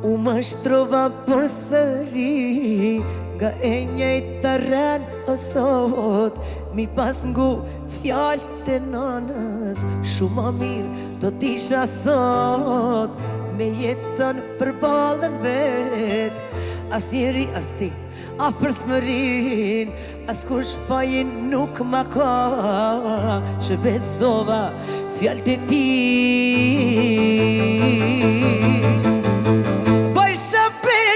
U më shtrova për sëri nga e njëjta rën o sot. Mi pas ngu fjallë të nanës, shumë ma mirë do t'isha sot. Me jetën për balën vet, as njeri as ti a për smërin, as kush fajin nuk ma ka, që bezova fjallë të ti.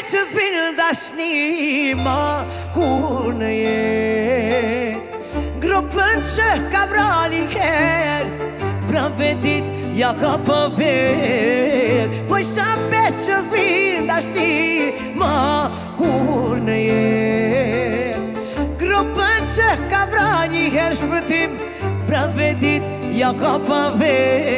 Që zbinë dashni ma kur në jet, grupën që ka vrani her, pran vetit ja ka për vet. Po shape që zbinë dashni ma kur në jet, grupën që ka vrani her, shpëtim pran vetit ja ka për vet.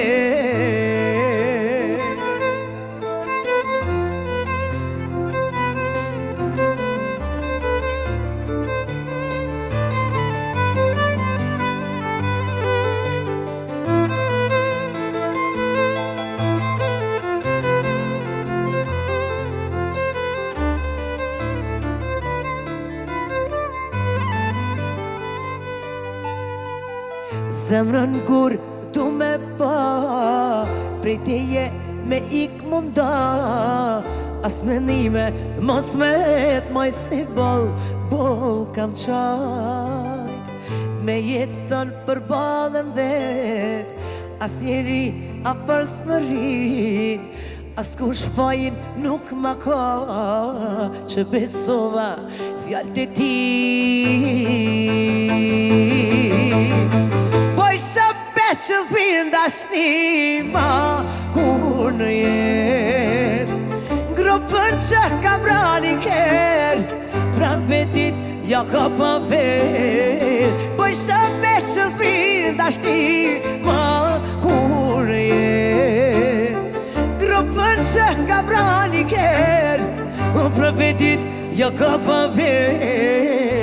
Zemrën kur du me pa, prej teje me ik munda, as menime mos me t'maj si bol kam qajt. Me jetën për balën vet, as njeri a për smërin, as kush fajin nuk ma ka, që besova fjallë të ti. Që zbinë dashni ma kur në jet, grupën që ka vrani ker, pran vetit ja ka pa vet. Po shape që zbinë dashni ma kur në jet, grupën që ka vrani ker, pran vetit ja ka pa vet.